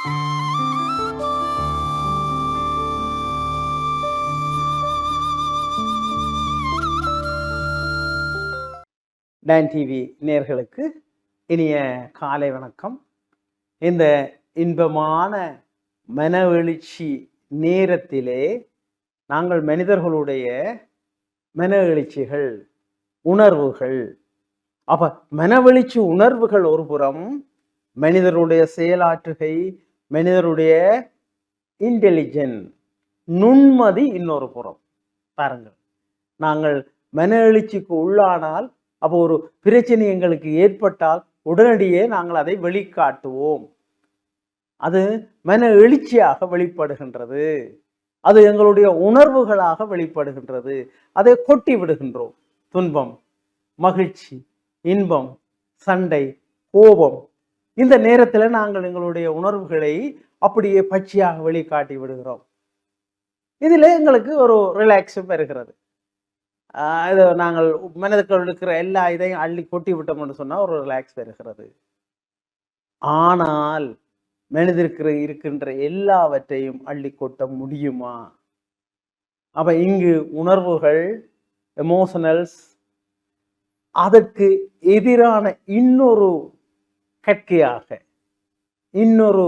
Don TV நேயர்களுக்கு இனிய காலை வணக்கம். இந்த இன்பமான மன எழுச்சி நேரத்திலே நாங்கள் மனிதர்களுடைய மன எழுச்சிகள், உணர்வுகள், அப்ப மனவெழுச்சி உணர்வுகள் ஒரு புறம், மனிதருடைய செயலாற்றுகை, மனிதருடைய இன்டெலிஜென்ட் நுண்மதி இன்னொரு புறம். பாருங்கள், நாங்கள் மன எழுச்சிக்கு உள்ளானால், அப்போ ஒரு பிரச்சனை எங்களுக்கு ஏற்பட்டால் உடனடியே நாங்கள் அதை வெளிக்காட்டுவோம். அது மன எழுச்சியாக வெளிப்படுகின்றது, அது எங்களுடைய உணர்வுகளாக வெளிப்படுகின்றது. அதை கொட்டி விடுகின்றோம். துன்பம், மகிழ்ச்சி, இன்பம், சண்டை, கோபம், இந்த நேரத்தில் நாங்கள் எங்களுடைய உணர்வுகளை அப்படியே பச்சையாக வெளிக்காட்டி விடுகிறோம். இதில் எங்களுக்கு ஒரு ரிலாக்ஸும் வருகிறது. இது நாங்கள் மனதுக்குள் இருக்கிற எல்லா இதையும் அள்ளி கொட்டி விட்டோம்னு சொன்னால் ஒரு ரிலாக்ஸ் வருகிறது. ஆனால் மனதிற்கு இருக்கின்ற எல்லாவற்றையும் அள்ளி கொட்ட முடியுமா? அப்ப இங்கு உணர்வுகள், எமோஷனல்ஸ், அதற்கு எதிரான இன்னொரு கற்கையாக, இன்னொரு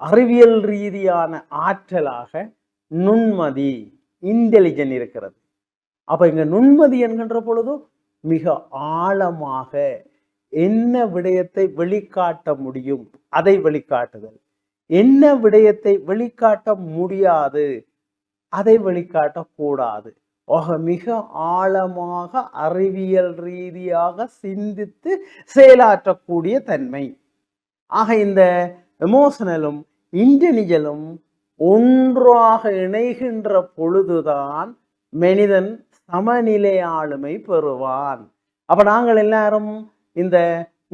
அறிவியல் ரீதியான ஆற்றலாக நுண்மதி, இன்டெலிஜென்ட் இருக்கிறது. அப்ப இங்க நுண்மதி என்கின்ற பொழுது மிக ஆழமாக என்ன விடயத்தை வெளிக்காட்ட முடியும் அதை வெளிக்காட்டுதல், என்ன விடயத்தை வெளிக்காட்ட முடியாது அதை வெளிக்காட்டக்கூடாது. மிக ஆழமாக அறிவியல் ரீதியாக சிந்தித்து செயலாற்றக்கூடிய தன்மை. ஆக இந்த எமோஷனலும் இன்டெலிஜென்டும் ஒன்றாக இணைகின்ற பொழுதுதான் மனிதன் சமநிலை ஆளுமை பெறுவான். அப்ப நாங்கள் எல்லாரும் இந்த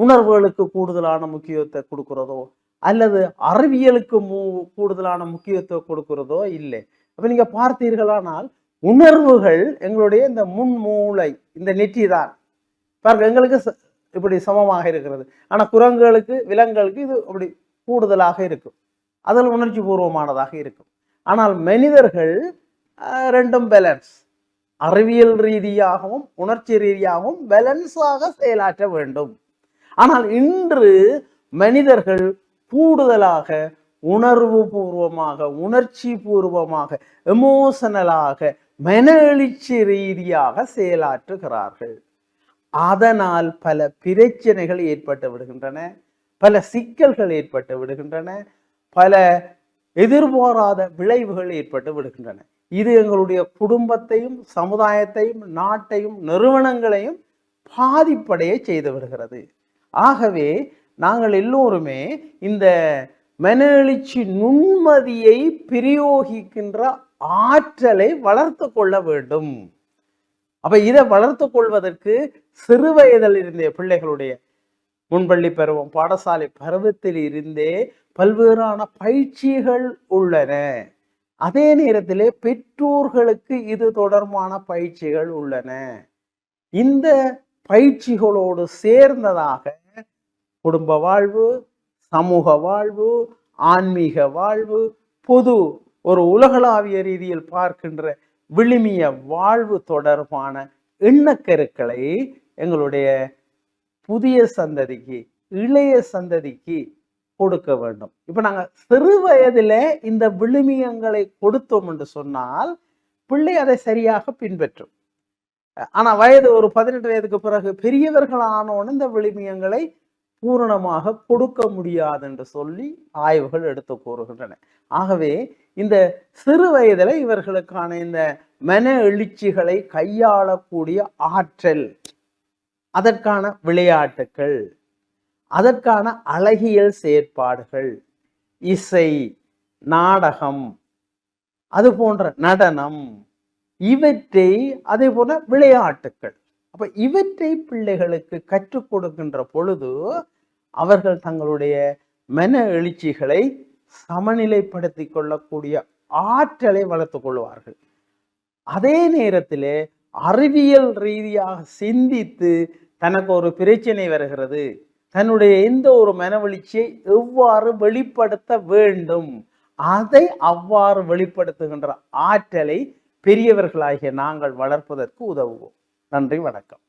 உணர்வுகளுக்கு கூடுதலான முக்கியத்துவத்தை கொடுக்கிறதோ அல்லது அறிவியலுக்கு கூடுதலான முக்கியத்துவம் கொடுக்கிறதோ இல்லை. அப்ப நீங்க பார்த்தீர்களானால் உணர்வுகள் எங்களுடைய இந்த முன்மூளை, இந்த நெற்றி தான் பாருங்க எங்களுக்கு இப்படி சமமாக இருக்கிறது. ஆனா குரங்குகளுக்கு, விலங்குகளுக்கு இது அப்படி கூடுதலாக இருக்கும், அதில் உணர்ச்சி பூர்வமானதாக இருக்கும். ஆனால் மனிதர்கள் ரெண்டும் பேலன்ஸ், அறிவியல் ரீதியாகவும் உணர்ச்சி ரீதியாகவும் பேலன்ஸாக செயலாற்ற வேண்டும். ஆனால் இன்று மனிதர்கள் கூடுதலாக உணர்வு பூர்வமாக, உணர்ச்சி பூர்வமாக, எமோஷனலாக, மன எழுச்சி ரீதியாக செயலாற்றுகிறார்கள். அதனால் பல பிரச்சனைகள் ஏற்பட்டு விடுகின்றன, பல சிக்கல்கள் ஏற்பட்டு விடுகின்றன, பல எதிர்பாராத விளைவுகள் ஏற்பட்டு விடுகின்றன. இது எங்களுடைய குடும்பத்தையும், சமுதாயத்தையும், நாட்டையும், நிறுவனங்களையும் பாதிப்படைய செய்து விடுகிறது. ஆகவே நாங்கள் எல்லோருமே இந்த மன எழுச்சி நுண்மதியை பிரயோகிக்கின்ற ஆற்றலை வளர்த்து கொள்ள வேண்டும். அப்ப இதை வளர்த்து கொள்வதற்கு சிறு வயதில் இருந்தே, பிள்ளைகளுடைய முன்பள்ளி பருவம், பாடசாலை பருவத்தில் இருந்தே பல்வேறான பயிற்சிகள் உள்ளன. அதே நேரத்திலே பெற்றோர்களுக்கு இது தொடர்பான பயிற்சிகள் உள்ளன. இந்த பயிற்சிகளோடு சேர்ந்ததாக குடும்ப வாழ்வு, சமூக வாழ்வு, ஆன்மீக வாழ்வு, பொது ஒரு உலகளாவிய ரீதியில் பார்க்கின்ற விழுமிய வாழ்வு தொடர்பான எண்ணக்கருக்களை எங்களுடைய புதிய சந்ததிக்கு, இளைய சந்ததிக்கு கொடுக்க வேண்டும். இப்ப நாங்க சிறு வயதில இந்த விழுமியங்களை கொடுத்தோம் என்று சொன்னால் பிள்ளை அதை சரியாக பின்பற்றும். ஆனா வயது ஒரு 18 வயதுக்கு பிறகு பெரியவர்கள் ஆனோன்னு இந்த விழுமியங்களை பூரணமாக கொடுக்க முடியாது என்று சொல்லி ஆய்வுகள் எடுத்து கூறுகின்றன. ஆகவே இந்த சிறு வயதில இவர்களுக்கான இந்த மன எழுச்சிகளை கையாளக்கூடிய ஆற்றல், அதற்கான விளையாட்டுக்கள், அதற்கான அழகியல் செயற்பாடுகள், இசை, நாடகம், அது போன்ற நடனம், இவற்றை, அதே போல விளையாட்டுக்கள், அப்ப இவற்றை பிள்ளைகளுக்கு கற்றுக் கொடுக்கின்ற பொழுது அவர்கள் தங்களுடைய மன எழுச்சிகளை சமநிலைப்படுத்திக் கொள்ளக்கூடிய ஆற்றலை வளர்த்துக் கொள்வார்கள். அதே நேரத்திலே அறிவியல் ரீதியாக சிந்தித்து தனக்கு ஒரு பிரச்சனை வருகிறது, தன்னுடைய எந்த ஒரு மனவெளிச்சியை எவ்வாறு வெளிப்படுத்த வேண்டும், அதை அவ்வாறு வெளிப்படுத்துகின்ற ஆற்றலை பெரியவர்களாகிய நாங்கள் வளர்ப்பதற்கு உதவுவோம். நன்றி, வணக்கம்.